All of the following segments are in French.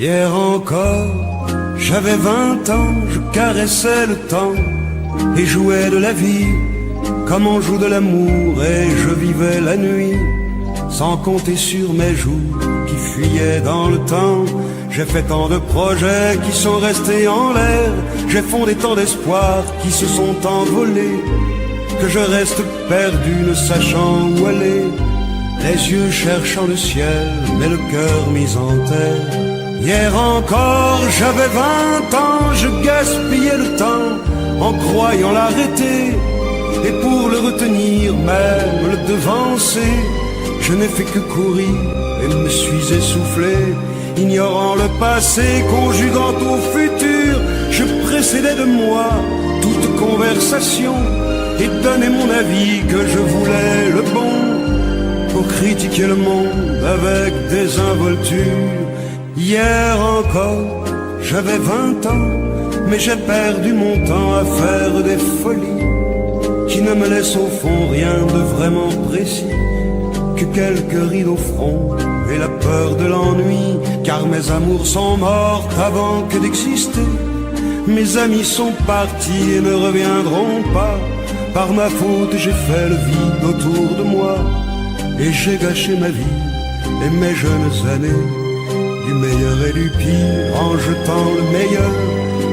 Hier encore, j'avais 20 ans, je caressais le temps et jouais de la vie comme on joue de l'amour, et je vivais la nuit sans compter sur mes jours qui fuyaient dans le temps. J'ai fait tant de projets qui sont restés en l'air, j'ai fondé tant d'espoirs qui se sont envolés, que je reste perdu ne sachant où aller, les yeux cherchant le ciel mais le cœur mis en terre. Hier encore j'avais 20 ans, je gaspillais le temps en croyant l'arrêter, et pour le retenir, même le devancer, je n'ai fait que courir et me suis essoufflé. Ignorant le passé, conjuguant au futur, je précédais de moi toute conversation et donnais mon avis que je voulais le bon, pour critiquer le monde avec désinvolture. Hier encore, j'avais 20 ans, mais j'ai perdu mon temps à faire des folies qui ne me laissent au fond rien de vraiment précis, que quelques rides au front et la peur de l'ennui, car mes amours sont mortes avant que d'exister. Mes amis sont partis et ne reviendront pas. Par ma faute j'ai fait le vide autour de moi, et j'ai gâché ma vie et mes jeunes années, du meilleur et du pire en jetant le meilleur.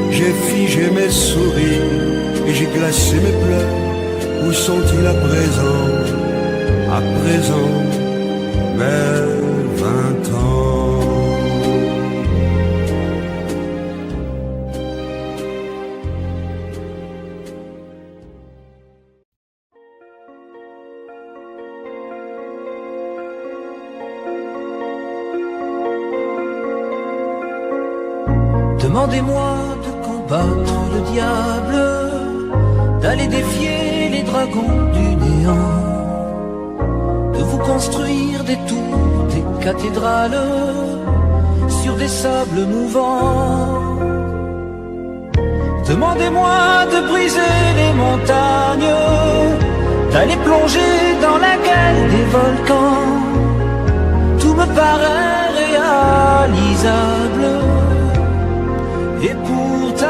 J'ai figé mes sourires et j'ai glacé mes pleurs. Où sont-ils à présent? À présent, mes 20 ans. Demandez-moi de combattre le diable, d'aller défier les dragons du néant, de vous construire des tours, des cathédrales sur des sables mouvants. Demandez-moi de briser les montagnes, d'aller plonger dans la gueule des volcans. Tout me paraît réalisable, et pourtant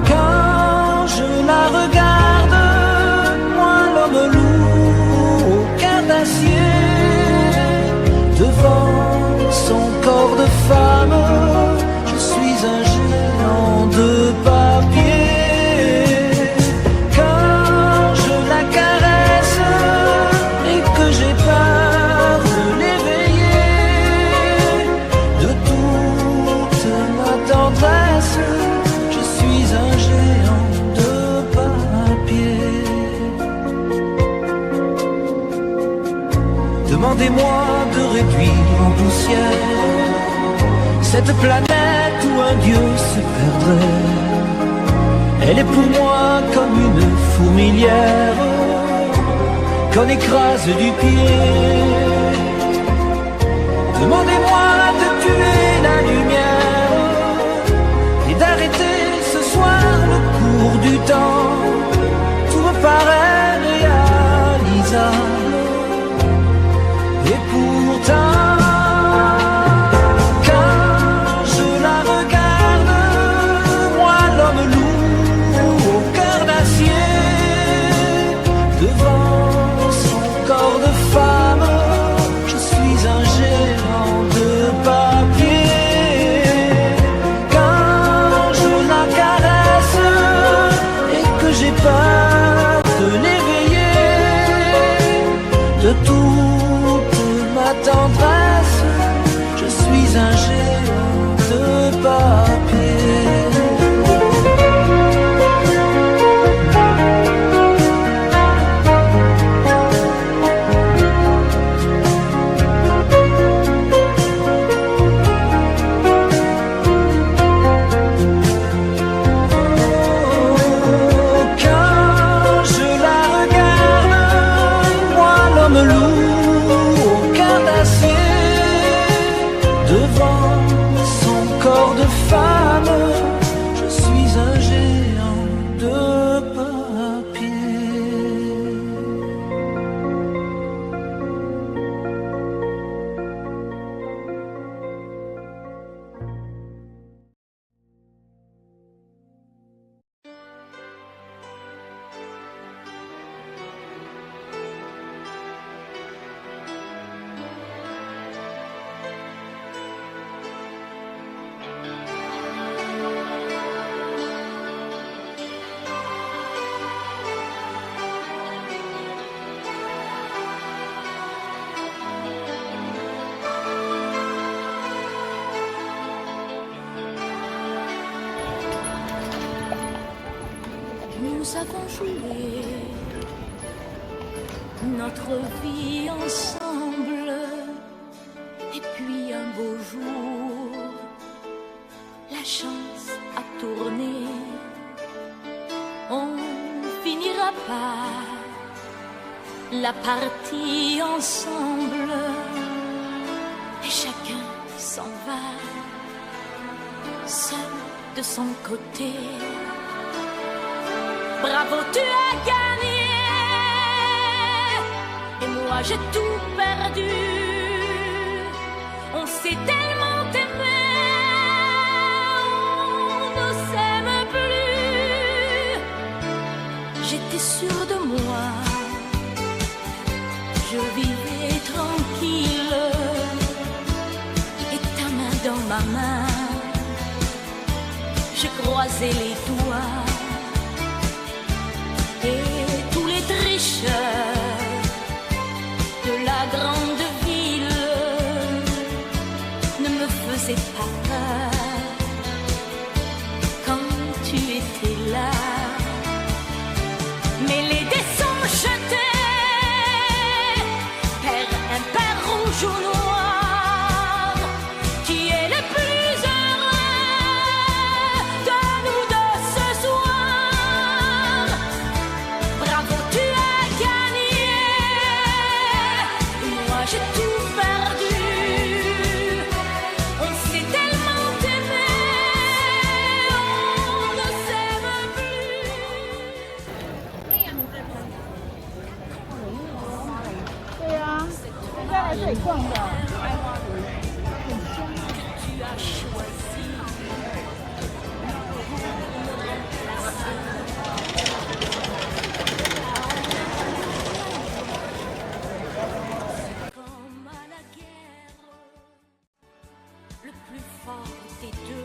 quand je la regarde, moi l'homme loup au cœur d'acier, devant son corps de femme, je suis un géant de papier. Quand je la caresse et que j'ai peur de l'éveiller, de toute ma tendresse, je suis un géant de papier. Demandez-moi de réduire en poussière cette planète où un dieu se perdrait. Elle est pour moi comme une fourmilière qu'on écrase du pied. Demandez-moi de tuer la lumière et d'arrêter ce soir le cours du temps. Tout me paraît réalisable, et pourtant quand je la regarde, moi l'homme loup au cœur d'acier, devant son corps de femme, je suis un géant de papier. Quand je la caresse et que j'ai peur de l'éveiller, de toute ma tendresse, je suis un géant de papier. Quand je la regarde, moi l'homme loup au cœur d'acier, nous avons joué notre vie ensemble. Et puis un beau jour, la chance a tourné. On finira par la partie ensemble. Et chacun s'en va, seul de son côté. Bravo, tu as gagné. Et moi j'ai tout perdu. On s'est tellement aimé, on ne s'aime plus. J'étais sûre de moi, je vivais tranquille. Et ta main dans ma main, je croisais les doigts. Et tous les tricheurs de la grande ville ne me faisaient pas peur quand tu étais là. Mais les dés sont jetés, père impair, rouge ou noir. Qui est le plus heureux de nous deux ce soir? Bravo, tu as gagné. Et moi j'ai tout perdu. On s'est tellement aimé, on ne s'aime plus. Tu as choisi comme à la guerre, le plus fort des deux